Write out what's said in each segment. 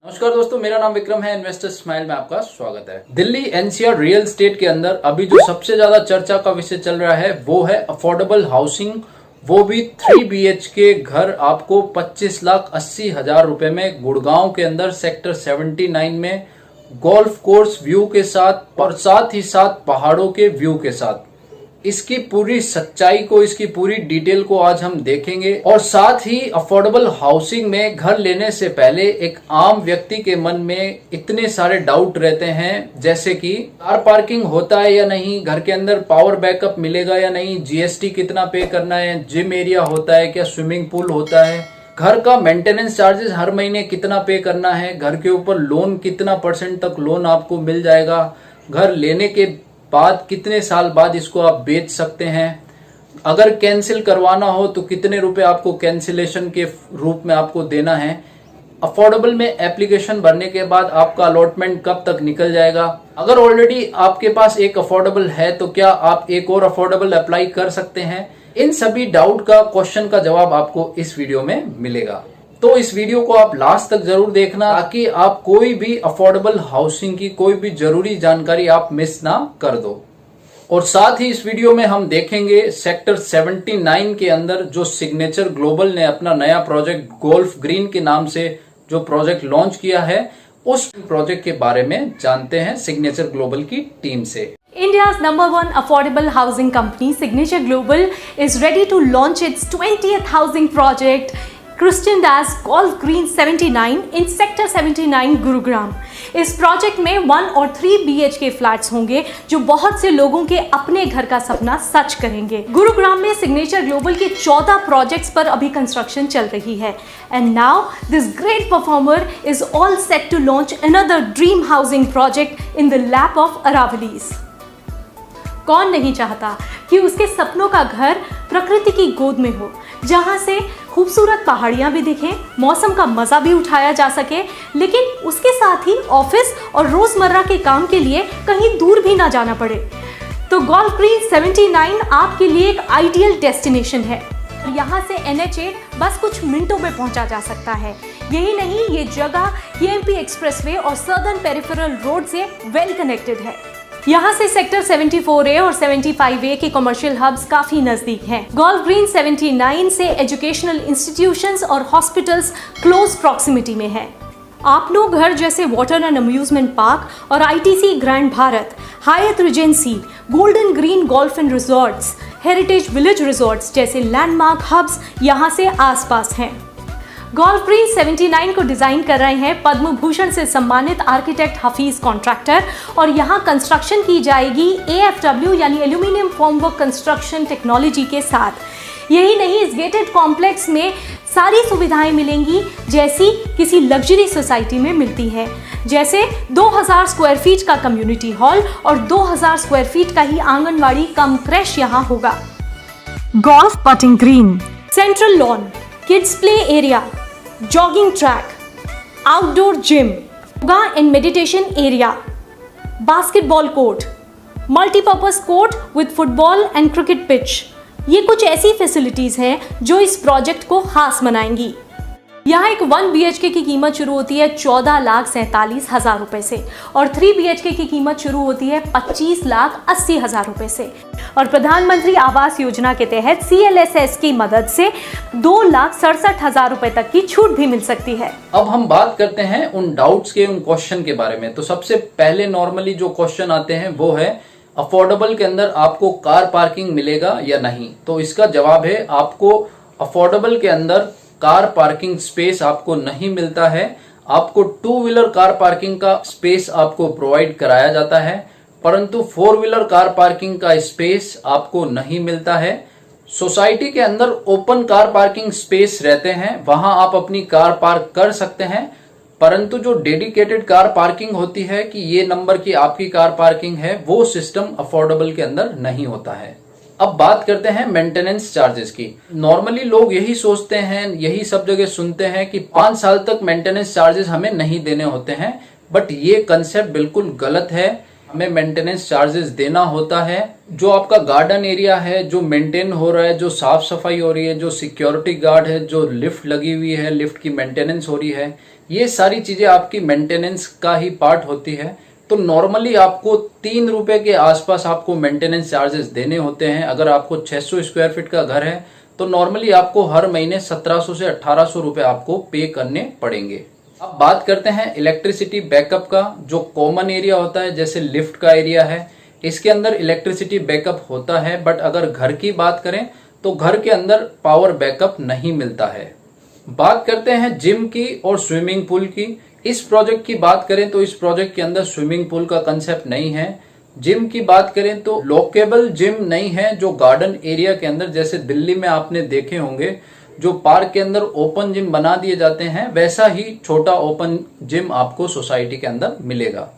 नमस्कार दोस्तों, मेरा नाम विक्रम है। इन्वेस्टर स्माइल में आपका स्वागत है। दिल्ली एनसीआर रियल एस्टेट के अंदर अभी जो सबसे ज्यादा चर्चा का विषय चल रहा है वो है अफोर्डेबल हाउसिंग, वो भी 3 BHK घर आपको 25,80,000 रुपए में गुड़गांव के अंदर सेक्टर 79 में गोल्फ कोर्स व्यू के साथ और साथ ही साथ पहाड़ों के व्यू के साथ। इसकी पूरी सच्चाई को, इसकी पूरी डिटेल को आज हम देखेंगे और साथ ही अफोर्डेबल हाउसिंग में घर लेने से पहले एक आम व्यक्ति के मन में इतने सारे डाउट रहते हैं, जैसे कि कार पार्किंग होता है या नहीं, घर के अंदर पावर बैकअप मिलेगा या नहीं, GST कितना पे करना है, जिम एरिया होता है क्या, स्विमिंग पूल होता है, घर का मेंटेनेंस चार्जेस हर महीने कितना पे करना है, घर के ऊपर लोन कितना % तक लोन आपको मिल जाएगा, घर लेने के बाद कितने साल बाद इसको आप बेच सकते हैं, अगर कैंसिल करवाना हो तो कितने रुपए आपको कैंसिलेशन के रूप में आपको देना है, अफोर्डेबल में एप्लीकेशन भरने के बाद आपका अलॉटमेंट कब तक निकल जाएगा, अगर ऑलरेडी आपके पास एक अफोर्डेबल है तो क्या आप एक और अफोर्डेबल अप्लाई कर सकते हैं। इन सभी डाउट का, क्वेश्चन का जवाब आपको इस वीडियो में मिलेगा। तो इस वीडियो को आप लास्ट तक जरूर देखना ताकि आप कोई भी अफोर्डेबल हाउसिंग की कोई भी जरूरी जानकारी आप मिस ना कर दो। और साथ ही इस वीडियो में हम देखेंगे सेक्टर 79 के अंदर जो सिग्नेचर ग्लोबल ने अपना नया प्रोजेक्ट गोल्फ ग्रीन के नाम से जो प्रोजेक्ट लॉन्च किया है, उस प्रोजेक्ट के बारे में जानते हैं सिग्नेचर ग्लोबल की टीम से। India's #1 affordable housing company, Signature Global, is ready to launch its 20th housing project, christened as Golf Green 79 in Sector 79 Gurugram. इस प्रोजेक्ट में 1 और 3 BHK फ्लैट्स होंगे जो बहुत से लोगों के अपने घर का सपना सच करेंगे। गुरुग्राम में सिग्नेचर ग्लोबल के 14 प्रोजेक्ट्स पर अभी कंस्ट्रक्शन चल रही है and now this great performer is all set to launch another dream housing project in the lap of Aravallis. कौन नहीं चाहता कि उसके सपनों का घर प्रकृति की गोद में हो, जहां से खूबसूरत पहाड़ियां भी दिखें, मौसम का मजा भी उठाया जा सके, लेकिन उसके साथ ही ऑफिस और रोजमर्रा के काम के लिए कहीं दूर भी ना जाना पड़े। तो गोल्फ ग्रीन 79 आपके लिए एक आइडियल डेस्टिनेशन है। यहाँ से NH8 बस कुछ मिनटों में पहुंचा जा सकता है। यही नहीं, ये जगह KMP एक्सप्रेसवे और सर्दर्न पेरिफेरल रोड से वेल कनेक्टेड है। यहाँ से सेक्टर 74A और 75A के कमर्शियल हब्स काफी नजदीक हैं। गोल्फ ग्रीन 79 से एजुकेशनल इंस्टीट्यूशंस और हॉस्पिटल्स क्लोज प्रॉक्सिमिटी में हैं। आप लोग घर जैसे वाटर एंड अम्यूजमेंट पार्क और ITC grand Bharat, Hyatt Regency, golden green golf and resorts, heritage village resorts जैसे लैंडमार्क हब्स यहाँ से आसपास हैं। गोल्फ ग्रीन 79 को डिजाइन कर रहे हैं पद्म भूषण से सम्मानित आर्किटेक्ट हफीज कॉन्ट्रैक्टर और यहाँ कंस्ट्रक्शन की जाएगी AFW यानी एल्यूमिनियम फॉर्मवर्क कंस्ट्रक्शन टेक्नोलॉजी के साथ। यही नहीं, इस गेटेड कॉम्प्लेक्स में सारी सुविधाएं मिलेंगी जैसी किसी लग्जरी सोसाइटी में मिलती है, जैसे 2000 स्क्वायर फीट का कम्युनिटी हॉल और 2000 स्क्वायर फीट का ही आंगनवाड़ी कम क्रैश यहाँ होगा। Golf putting green, central lawn, kids play area, jogging track, outdoor gym, yoga and meditation area, basketball court, multipurpose court with football and cricket pitch. ये कुछ ऐसी facilities हैं जो इस प्रोजेक्ट को खास बनाएंगी। यहाँ एक 1 BHK की कीमत शुरू होती है 14,47,000 रुपए से और 3 BHK की कीमत शुरू होती है 25,80,000 रुपए से और प्रधानमंत्री आवास योजना के तहत CLSS की मदद से 2,67,000 रुपए तक की छूट भी मिल सकती है। अब हम बात करते हैं उन डाउट्स के, उन क्वेश्चन के बारे में। तो सबसे पहले नॉर्मली जो क्वेश्चन आते हैं वो है अफोर्डेबल के अंदर आपको कार पार्किंग मिलेगा या नहीं। तो इसका जवाब है आपको अफोर्डेबल के अंदर कार पार्किंग स्पेस आपको नहीं मिलता है। आपको 2 व्हीलर कार पार्किंग का स्पेस आपको प्रोवाइड कराया जाता है, परंतु 4 व्हीलर कार पार्किंग का स्पेस आपको नहीं मिलता है। सोसाइटी के अंदर ओपन कार पार्किंग स्पेस रहते हैं, वहां आप अपनी कार पार्क कर सकते हैं, परंतु जो डेडिकेटेड कार पार्किंग होती है कि ये नंबर की आपकी कार पार्किंग है, वो सिस्टम अफोर्डेबल के अंदर नहीं होता है। अब बात करते हैं मेंटेनेंस चार्जेस की। नॉर्मली लोग यही सोचते हैं, यही सब जगह सुनते हैं कि 5 साल तक मेंटेनेंस चार्जेस हमें नहीं देने होते हैं, बट ये कंसेप्ट बिल्कुल गलत है। हमें मेंटेनेंस चार्जेस देना होता है। जो आपका गार्डन एरिया है, जो मेंटेन हो रहा है, जो साफ सफाई हो रही है, जो सिक्योरिटी गार्ड है, जो लिफ्ट लगी हुई है, लिफ्ट की मेंटेनेंस हो रही है, ये सारी चीजें आपकी मेंटेनेंस का ही पार्ट होती है। तो नॉर्मली आपको 3 रुपए के आसपास आपको मेंटेनेंस चार्जेस देने होते हैं। अगर आपको 600 स्क्वायर फीट का घर है तो नॉर्मली आपको हर महीने 1700 से 1800 रुपए आपको पे करने पड़ेंगे। अब बात करते हैं इलेक्ट्रिसिटी बैकअप का। जो कॉमन एरिया होता है जैसे लिफ्ट का एरिया है, इसके अंदर इलेक्ट्रिसिटी बैकअप होता है, बट अगर घर की बात करें तो घर के अंदर पावर बैकअप नहीं मिलता है। बात करते हैं जिम की और स्विमिंग पूल की। इस प्रोजेक्ट की बात करें तो इस प्रोजेक्ट के अंदर स्विमिंग पूल का कंसेप्ट नहीं है। जिम की बात करें तो लोकेबल जिम नहीं है जो गार्डन एरिया के अंदर, जैसे दिल्ली में आपने देखे होंगे जो पार्क के अंदर ओपन जिम बना दिए जाते हैं, वैसा ही छोटा ओपन जिम आपको सोसाइटी के अंदर मिलेगा।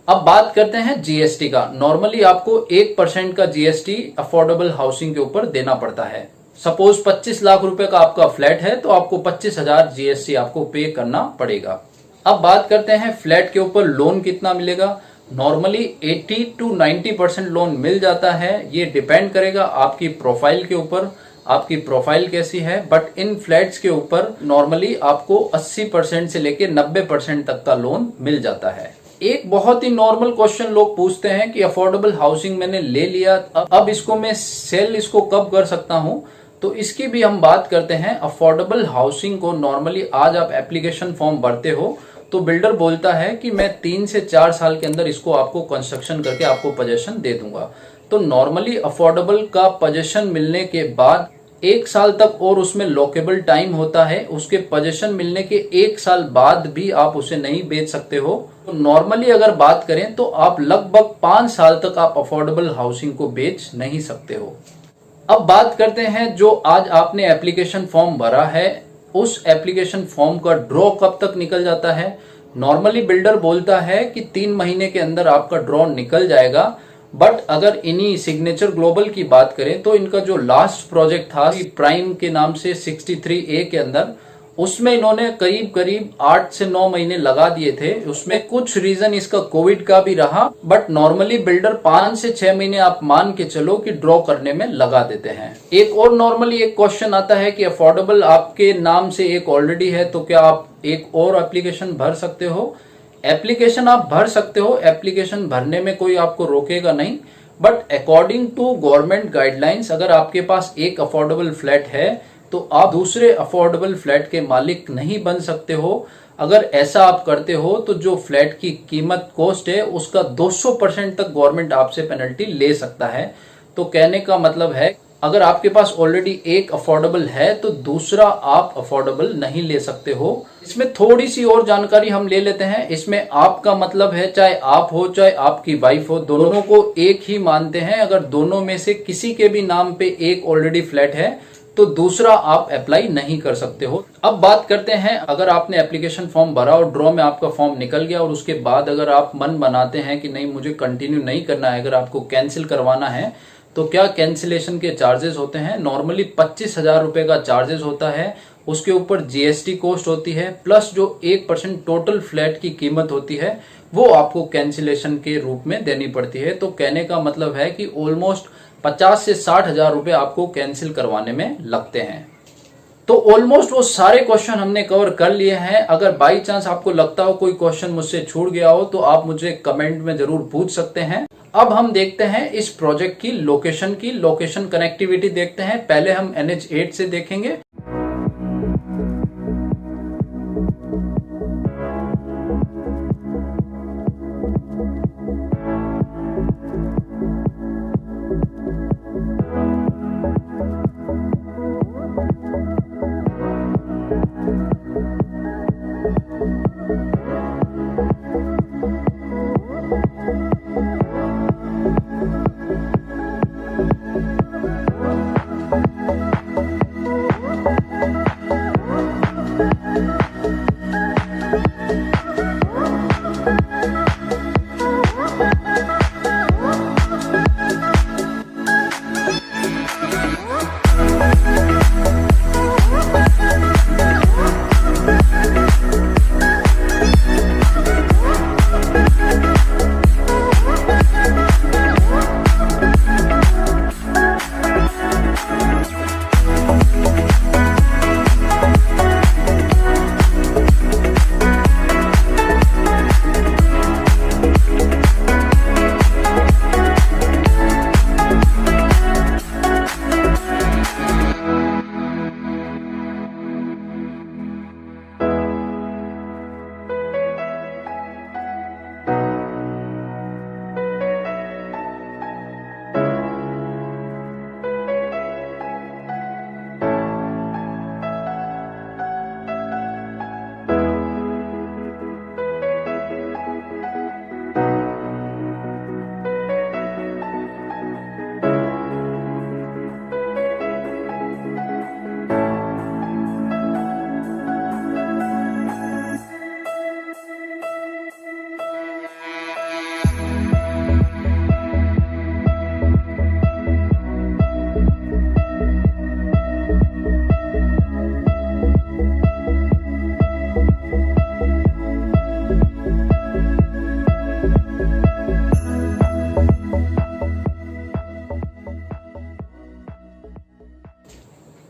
अब बात करते हैं जीएसटी का। नॉर्मली आपको 1% का जीएसटी अफोर्डेबल हाउसिंग के ऊपर देना पड़ता है। सपोज 25 लाख रुपए का आपका फ्लैट है तो आपको 25,000 जीएसटी आपको पे करना पड़ेगा। अब बात करते हैं फ्लैट के ऊपर लोन कितना मिलेगा। नॉर्मली 80 to 90% लोन मिल जाता है। ये डिपेंड करेगा आपकी प्रोफाइल के ऊपर, आपकी प्रोफाइल कैसी है। बट इन फ्लैट्स के ऊपर नॉर्मली आपको 80% से लेके 90% तक का लोन मिल जाता है। एक बहुत ही नॉर्मल क्वेश्चन लोग पूछते हैं कि अफोर्डेबल हाउसिंग मैंने ले लिया, अब इसको मैं सेल इसको कब कर सकता हूं। तो इसकी भी हम बात करते हैं। अफोर्डेबल हाउसिंग को नॉर्मली आज आप एप्लीकेशन फॉर्म भरते हो तो बिल्डर बोलता है कि मैं 3 से 4 साल के अंदर इसको आपको कंस्ट्रक्शन करके आपको पोजेशन दे दूंगा। तो नॉर्मली अफोर्डेबल का पोजेशन मिलने के बाद 1 साल तक और उसमें लॉकेबल टाइम होता है। उसके पोजेशन मिलने के 1 साल बाद भी आप उसे नहीं बेच सकते हो। तो नॉर्मली अगर बात करें तो आप लगभग 5 साल तक आप अफोर्डेबल हाउसिंग को बेच नहीं सकते हो। अब बात करते हैं जो आज आपने एप्लीकेशन फॉर्म भरा है, उस एप्लीकेशन फॉर्म का ड्रॉ कब तक निकल जाता है। नॉर्मली बिल्डर बोलता है कि 3 महीने के अंदर आपका ड्रॉ निकल जाएगा। बट अगर इन्हीं सिग्नेचर ग्लोबल की बात करें तो इनका जो लास्ट प्रोजेक्ट था प्राइम के नाम से 63A के अंदर, उसमें इन्होंने करीब करीब 8 से 9 महीने लगा दिए थे। उसमें कुछ रीजन इसका कोविड का भी रहा, बट नॉर्मली बिल्डर 5 से 6 महीने आप मान के चलो कि ड्रॉ करने में लगा देते हैं। एक और नॉर्मली एक क्वेश्चन आता है कि अफोर्डेबल आपके नाम से एक ऑलरेडी है तो क्या आप एक और एप्लीकेशन भर सकते हो। एप्लीकेशन आप भर सकते हो, एप्लीकेशन भरने में कोई आपको रोकेगा नहीं। But according to government guidelines अगर आपके पास एक अफोर्डेबल फ्लैट है तो आप दूसरे अफोर्डेबल फ्लैट के मालिक नहीं बन सकते हो। अगर ऐसा आप करते हो तो जो फ्लैट की कीमत कॉस्ट है उसका 200% तक गवर्नमेंट आपसे पेनल्टी ले सकता है। तो कहने का मतलब है अगर आपके पास ऑलरेडी एक अफोर्डेबल है तो दूसरा आप अफोर्डेबल नहीं ले सकते हो। इसमें थोड़ी सी और जानकारी हम ले लेते हैं। इसमें आपका मतलब है चाहे आप हो चाहे आपकी वाइफ हो, दोनों को एक ही मानते हैं। अगर दोनों में से किसी के भी नाम पे एक ऑलरेडी फ्लैट है तो दूसरा आप अप्लाई नहीं कर सकते हो। अब बात करते हैं अगर आपने एप्लीकेशन फॉर्म भरा और ड्रॉ में आपका फॉर्म निकल गया और उसके बाद अगर आप मन बनाते हैं कि नहीं मुझे कंटिन्यू नहीं करना है, अगर आपको कैंसिल करवाना है तो क्या कैंसिलेशन के चार्जेस होते हैं। नॉर्मली 25,000 रुपए का चार्जेस होता है। उसके ऊपर जीएसटी कॉस्ट होती है, प्लस जो 1% टोटल फ्लैट की कीमत होती है वो आपको कैंसिलेशन के रूप में देनी पड़ती है। तो कहने का मतलब है कि ऑलमोस्ट 50 से 60,000 रुपए आपको कैंसिल करवाने में लगते हैं। तो ऑलमोस्ट वो सारे क्वेश्चन हमने कवर कर लिए हैं। अगर बाई चांस आपको लगता हो कोई क्वेश्चन मुझसे छूट गया हो तो आप मुझे कमेंट में जरूर पूछ सकते हैं। अब हम देखते हैं इस प्रोजेक्ट की लोकेशन कनेक्टिविटी देखते हैं। पहले हम NH8 से देखेंगे।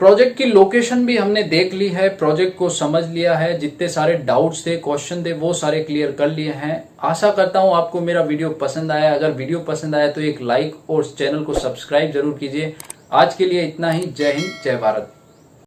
प्रोजेक्ट की लोकेशन भी हमने देख ली है, प्रोजेक्ट को समझ लिया है, जितने सारे डाउट्स थे, क्वेश्चन थे, वो सारे क्लियर कर लिए हैं। आशा करता हूं आपको मेरा वीडियो पसंद आया। अगर वीडियो पसंद आया तो एक लाइक और चैनल को सब्सक्राइब जरूर कीजिए। आज के लिए इतना ही। जय हिंद, जय भारत।